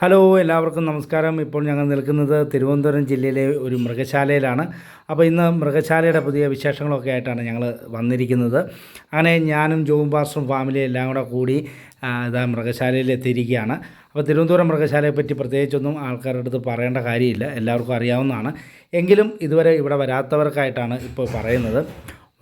Hello എല്ലാവർക്കും നമസ്കാരം. ഇപ്പോൾ ഞങ്ങൾ നിൽക്കുന്നത് തിരുവനന്തപുരം ജില്ലയിലെ ഒരു മൃഗശാലയിലാണ്. അപ്പോൾ ഇന്ന് മൃഗശാലയുടെ പുതിയ വിശേഷങ്ങളൊക്കെ ആയിട്ടാണ് ഞങ്ങൾ വന്നിരിക്കുന്നത്. അങ്ങനെ ഞാനും ജോബും പാസ്റ്ററും ഫാമിലി എല്ലാം കൂടെ കൂടി ഇതാ മൃഗശാലയിൽ എത്തിയിരിക്കുകയാണ്. അപ്പോൾ തിരുവനന്തപുരം മൃഗശാലയെപ്പറ്റി പ്രത്യേകിച്ചൊന്നും ആൾക്കാരുടെ അടുത്ത് പറയേണ്ട കാര്യമില്ല, എല്ലാവർക്കും അറിയാവുന്നതാണ്. എങ്കിലും ഇതുവരെ ഇവിടെ വരാത്തവർക്കായിട്ടാണ് ഇപ്പോൾ പറയുന്നത്.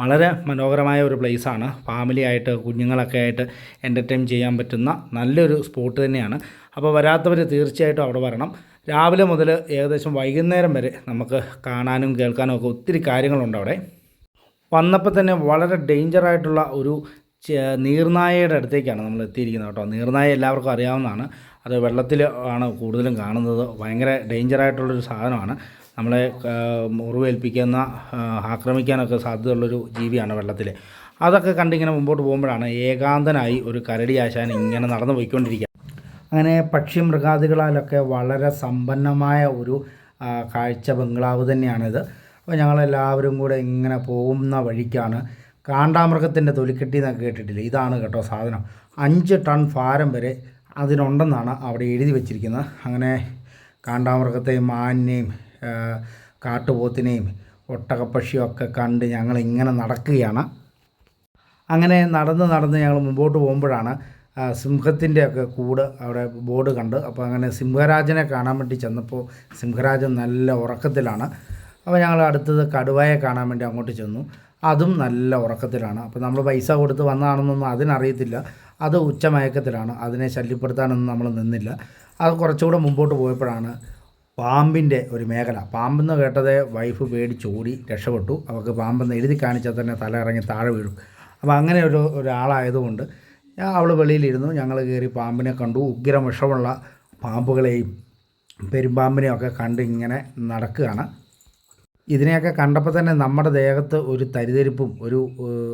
വളരെ മനോഹരമായ ഒരു പ്ലേസാണ്. ഫാമിലി ആയിട്ട് കുഞ്ഞുങ്ങളൊക്കെ ആയിട്ട് എൻ്റർടൈൻ ചെയ്യാൻ പറ്റുന്ന നല്ലൊരു സ്പോട്ട് തന്നെയാണ്. അപ്പോൾ വരാത്തവർ തീർച്ചയായിട്ടും അവിടെ വരണം. രാവിലെ മുതൽ ഏകദേശം വൈകുന്നേരം വരെ നമുക്ക് കാണാനും കേൾക്കാനും ഒക്കെ ഒത്തിരി കാര്യങ്ങളുണ്ട് അവിടെ. വന്നപ്പോൾ തന്നെ വളരെ ഡേഞ്ചറായിട്ടുള്ള ഒരു നീർനായയുടെ അടുത്തേക്കാണ് നമ്മൾ എത്തിയിരിക്കുന്നത് കേട്ടോ. നീർനായ എല്ലാവർക്കും അറിയാവുന്നതാണ്. അത് വെള്ളത്തിൽ ആണ് കൂടുതലും കാണുന്നത്. ഭയങ്കര ഡേഞ്ചറായിട്ടുള്ളൊരു സാധനമാണ്. നമ്മളെ മുറിവേൽപ്പിക്കുന്ന, ആക്രമിക്കാനൊക്കെ സാധ്യതയുള്ളൊരു ജീവിയാണ് വെള്ളത്തിൽ. അതൊക്കെ കണ്ടിങ്ങനെ മുമ്പോട്ട് പോകുമ്പോഴാണ് ഏകാന്തനായി ഒരു കരടി ആശാൻ ഇങ്ങനെ നടന്നു പോയിക്കൊണ്ടിരിക്കുക. അങ്ങനെ പക്ഷി മൃഗാദികളാലൊക്കെ വളരെ സമ്പന്നമായ ഒരു കാഴ്ച ബംഗ്ലാവ് തന്നെയാണിത്. അപ്പോൾ ഞങ്ങളെല്ലാവരും കൂടെ ഇങ്ങനെ പോകുന്ന വഴിക്കാണ് കാണ്ടാമൃഗത്തിൻ്റെ തൊലിക്കെട്ടി എന്നൊക്കെ കേട്ടിട്ടില്ല. ഇതാണ് കേട്ടോ സാധനം. 5 ടൺ ഭാരം വരെ അതിനുണ്ടെന്നാണ് അവിടെ എഴുതി വച്ചിരിക്കുന്നത്. അങ്ങനെ കാണ്ടാമൃഗത്തെയും മാനിനെയും കാട്ടുപോത്തിനെയും ഒട്ടകപ്പക്ഷിയും ഒക്കെ കണ്ട് ഞങ്ങളിങ്ങനെ നടക്കുകയാണ്. അങ്ങനെ നടന്ന് ഞങ്ങൾ മുമ്പോട്ട് പോകുമ്പോഴാണ് സിംഹത്തിൻ്റെയൊക്കെ കൂട് അവിടെ ബോർഡ് കണ്ട്. അപ്പോൾ അങ്ങനെ സിംഹരാജനെ കാണാൻ വേണ്ടി ചെന്നപ്പോൾ സിംഹരാജൻ നല്ല ഉറക്കത്തിലാണ്. അപ്പോൾ ഞങ്ങൾ അടുത്തത് കടുവയെ കാണാൻ വേണ്ടി അങ്ങോട്ട് ചെന്നു. അതും നല്ല ഉറക്കത്തിലാണ്. അപ്പോൾ നമ്മൾ പൈസ കൊടുത്ത് വന്നതാണെന്നൊന്നും അതിനറിയത്തില്ല. അത് ഉച്ചമയക്കത്തിലാണ്. അതിനെ ശല്യപ്പെടുത്താനൊന്നും നമ്മൾ നിന്നില്ല. അത് കുറച്ചുകൂടെ മുമ്പോട്ട് പോയപ്പോഴാണ് പാമ്പിൻ്റെ ഒരു മേഖല. പാമ്പെന്ന് കേട്ടതേ വൈഫ് പേടിച്ചോടി രക്ഷപ്പെട്ടു. അവൾക്ക് പാമ്പെന്ന് എഴുതി കാണിച്ചാൽ തന്നെ തല ഇറങ്ങി താഴെ വീഴും. അപ്പോൾ അങ്ങനെ ഒരാളായതുകൊണ്ട് അവൾ വെളിയിലിരുന്നു. ഞങ്ങൾ കയറി പാമ്പിനെ കണ്ടു. ഉഗ്രം വിഷമുള്ള പാമ്പുകളെയും പെരുമ്പാമ്പിനെയും ഒക്കെ കണ്ട് ഇങ്ങനെ നടക്കുകയാണ്. ഇതിനെയൊക്കെ കണ്ടപ്പോൾ തന്നെ നമ്മുടെ ദേഹത്ത് ഒരു തരിതരിപ്പും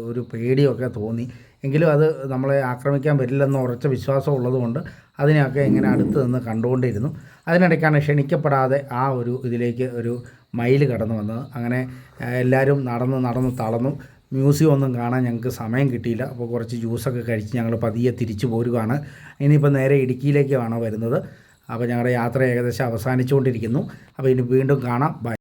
ഒരു പേടിയൊക്കെ തോന്നി. എങ്കിലും അത് നമ്മളെ ആക്രമിക്കാൻ വരില്ലെന്ന് ഉറച്ച വിശ്വാസം ഉള്ളതുകൊണ്ട് അതിനെയൊക്കെ ഇങ്ങനെ അടുത്ത് നിന്ന് കണ്ടുകൊണ്ടിരുന്നു. അതിനിടയ്ക്കാണ് ക്ഷണിക്കപ്പെടാതെ ഇതിലേക്ക് ഒരു മയിൽ കടന്നു വന്നത്. അങ്ങനെ എല്ലാവരും നടന്ന് തളർന്നു. മ്യൂസിയം ഒന്നും കാണാൻ ഞങ്ങൾക്ക് സമയം കിട്ടിയില്ല. അപ്പോൾ കുറച്ച് ജ്യൂസൊക്കെ കഴിച്ച് ഞങ്ങൾ പതിയെ തിരിച്ചു പോരുകയാണ്. ഇനിയിപ്പോൾ നേരെ ഇടുക്കിയിലേക്കാണ് വരുന്നത്. അപ്പോൾ ഞങ്ങളുടെ യാത്ര ഏകദേശം അവസാനിച്ചുകൊണ്ടിരിക്കുന്നു. അപ്പോൾ ഇനി വീണ്ടും കാണാം. ബൈ.